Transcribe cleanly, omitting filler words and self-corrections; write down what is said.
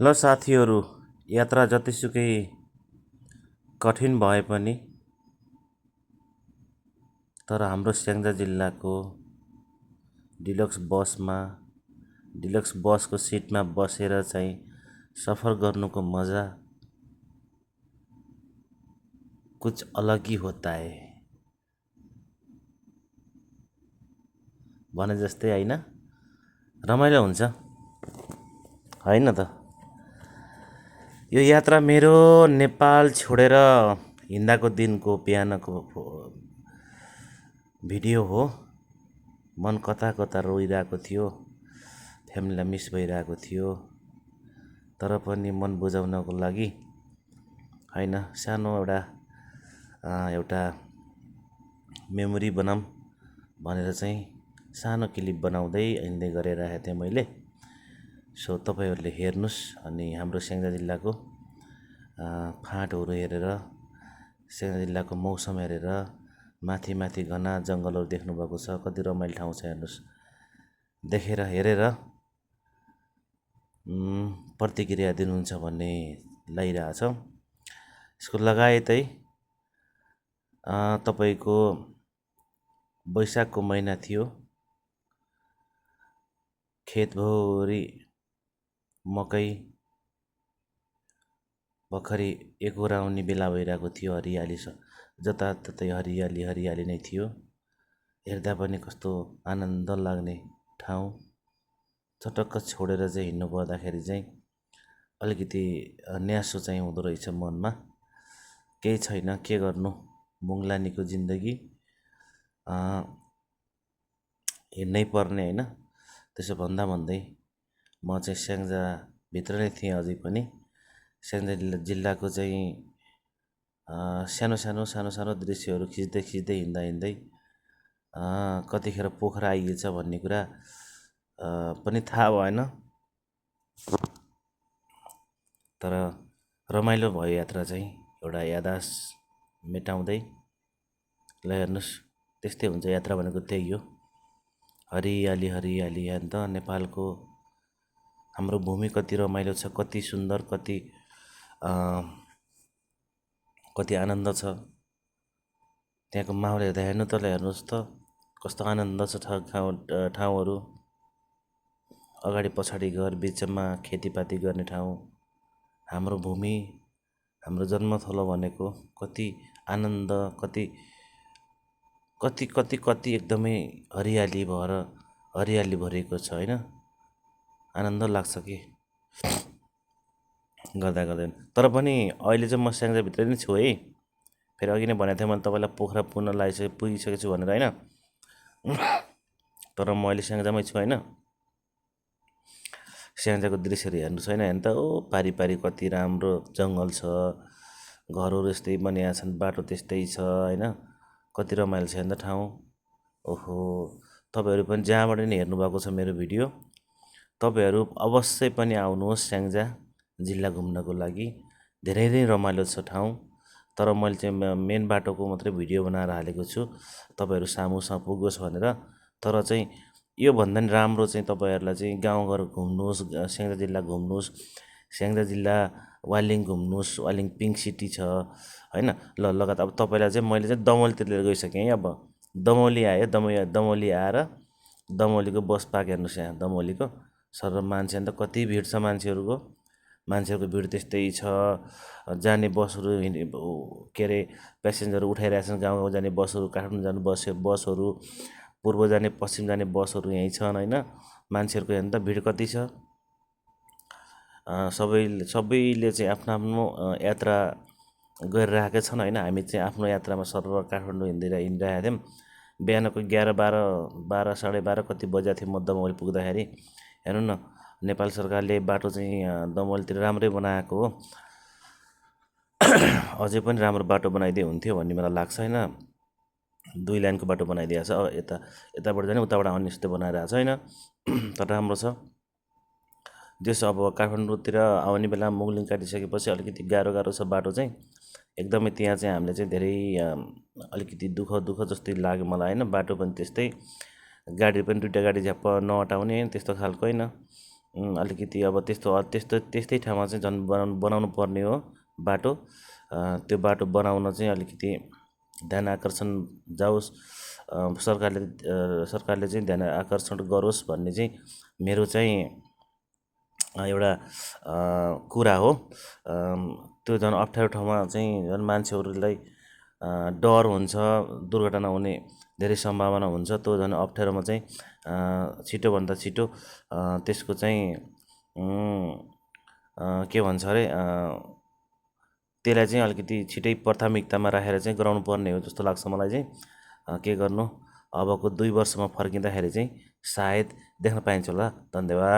ल साथीहरू, यात्रा जतिसुकै कठिन भए पनि तर हाम्रो स्याङ्जा जिल्लाको डिलक्स बसको सिटमा बसेर चाहिँ सफर गर्नुको मजा कुछ अलग ही होता है भने जस्तै होइन, रमाइलो हुन्छ होइन त। यो यात्रा मेरो नेपाल छोडेर हिँड्दाको दिनको बिहानको भिडियो हो। मन कता कता रोइरहेको थियो, फ्यामिलीलाई मिस भइरहेको थियो, तर पनि मन बुझाउनको लागि होइन, सानो एउटा मेमोरी बनाऊँ भनेर चाहिँ सानो क्लिप बनाउँदै हिँड्दै गरिरहेको थिएँ मैले। सो तपाईँहरूले हेर्नुहोस् अनि हाम्रो स्याङ्जा जिल्लाको फाँटहरू हेरेर, स्याङ्जा जिल्लाको मौसम हेरेर, माथि माथि घना जङ्गलहरू देख्नुभएको छ, कति रमाइलो ठाउँ छ हेर्नुहोस्। हेरेर प्रतिक्रिया दिनुहुन्छ भन्ने लागिरहेछ। यसको लगायतै तपाईँको वैशाखको महिना थियो, खेतभरि मकै भर्खरै एकोराउने बेला भइरहेको थियो। हरियाली जताततै हरियाली नै थियो। हेर्दा पनि कस्तो आनन्द लाग्ने ठाउँ। चटक्क छोडेर चाहिँ हिँड्नु पर्दाखेरि चाहिँ अलिकति न्यासो चाहिँ हुँदो रहेछ मनमा। केही छैन, के गर्नु, मुङ्लानीको जिन्दगी हिँड्नै पर्ने होइन। त्यसो भन्दै म चाहिँ स्याङ्जाभित्र नै थिएँ अझै पनि। स्याङ्जा जिल्लाको चाहिँ सानो दृश्यहरू खिच्दै हिँड्दै कतिखेर पोखरा आइएछ भन्ने कुरा पनि थाहा भएन। तर रमाइलो भयो यात्रा चाहिँ, एउटा याददाश्त मेटाउँदै। ल हेर्नुहोस्, त्यस्तै हुन्छ यात्रा भनेको, त्यही हो, हरियाली अन्त नेपालको हाम्रो भूमि कति रमाइलो छ, कति सुन्दर, कति आनन्द छ। त्यहाँको माहौल हेर्दा हेर्नुहोस् त कस्तो आनन्द छ। ठाउँहरू अगाडि पछाडि घर, बिचमा खेतीपाती गर्ने ठाउँ, हाम्रो भूमि, हाम्रो जन्मथलो भनेको कति आनन्द, कति एकदमै हरियाली भरिएको छ होइन। आनन्द लाग्छ कि गर्दा तर पनि अहिले चाहिँ म स्याङ्जाभित्र नै छु है। फेरि अघि नै भनेको थिएँ मैले तपाईँलाई, पोखरा पुगिसकेको छु भनेर होइन। तर म अहिले स्याङ्जामै छु होइन। स्याङ्जाको दृश्यहरू हेर्नुहोस् होइन। हेर्नु त पारी कति राम्रो जङ्गल छ, घरहरू यस्तै बनिया छन्, बाटो त्यस्तै छ होइन। कति रमाइलो छ हेर्नु ठाउँ। ओहो, तपाईँहरू पनि जहाँबाट नि हेर्नुभएको छ मेरो भिडियो, तपाईँहरू अवश्य पनि आउनुहोस् स्याङ्जा जिल्ला घुम्नको लागि। धेरै नै रमाइलो छ ठाउँ। तर मैले चाहिँ मेन बाटोको मात्रै भिडियो बनाएर हालेको छु, तपाईँहरू सामुसँग पुगोस् भनेर। तर चाहिँ योभन्दा नि राम्रो चाहिँ तपाईँहरूलाई चाहिँ गाउँघर घुम्नुहोस्, स्याङ्जा जिल्ला घुम्नुहोस्, स्याङ्जा जिल्ला वालिङ घुम्नुहोस्। वालिङ पिङ्क सिटी छ होइन। लगातार अब तपाईँलाई चाहिँ मैले चाहिँ दमौलीतिर लिएर गइसकेँ है। अब दमौली आयो, दमौली आएर दमौलीको बस पार्क हेर्नुहोस् यहाँ, दमौलीको सर मान्छे अन्त कति भिड छ मान्छेहरूको भिड त्यस्तै छ। जाने बसहरू के अरे प्यासेन्जरहरू उठाइरहेछन्, गाउँ जाने बसहरू, काठमाडौँ जाने बसहरू, पूर्व जाने पश्चिम जाने बसहरू यहीँ छन् होइन। मान्छेहरूको हेर्नु त भिड कति छ। सबैले चाहिँ आफ्नो यात्रा गरिरहेका छन् होइन। हामी चाहिँ आफ्नो यात्रामा सरर काठमाडौँ हिँडिरहेका थियौँ। बिहानको 11 साढे 12 कति बजेको थियो म दमौली पुग्दाखेरि। हेर्नु न, नेपाल सरकारले बाटो चाहिँ दमौलीतिर राम्रै बनाएको हो। अझै पनि राम्रो बाटो बनाइदिए हुन्थ्यो भन्ने मलाई लाग्छ होइन। 2 लाइनको बाटो बनाइदिएको छ। यताबाट जाने उताबाट आउने यस्तो बनाइरहेको छ होइन। तर राम्रो छ। त्यसो अब काठमाडौँतिर आउने बेला मुगलिङ काटिसकेपछि अलिकति गाह्रो छ बाटो चाहिँ एकदमै। त्यहाँ चाहिँ हामीले चाहिँ धेरै अलिकति दुःख जस्तै लाग्यो मलाई होइन। बाटो पनि त्यस्तै, गाडी पनि 2टा गाडी झ्याप्प नअटाउने त्यस्तो खालको होइन। अलिकति अब त्यस्तै ठाउँमा चाहिँ झन् बनाउनु पर्ने हो बाटो। त्यो बाटो बनाउन चाहिँ अलिकति ध्यान आकर्षण जाओस्, सरकारले चाहिँ ध्यान आकर्षण गरोस् भन्ने चाहिँ मेरो चाहिँ एउटा कुरा हो। त्यो झन् अप्ठ्यारो ठाउँमा चाहिँ झन् मान्छेहरूलाई डर हुन्छ, दुर्घटना हुने धेरै सम्भावना हुन्छ। त्यो झन् अप्ठ्यारोमा चाहिँ छिटोभन्दा छिटो त्यसको चाहिँ के भन्छ अरे, त्यसलाई चाहिँ अलिकति छिटै प्राथमिकतामा राखेर चाहिँ गराउनु पर्ने हो जस्तो लाग्छ मलाई चाहिँ। के गर्नु, अबको 2 वर्षमा फर्किँदाखेरि चाहिँ सायद देख्न पाइन्छ होला। धन्यवाद।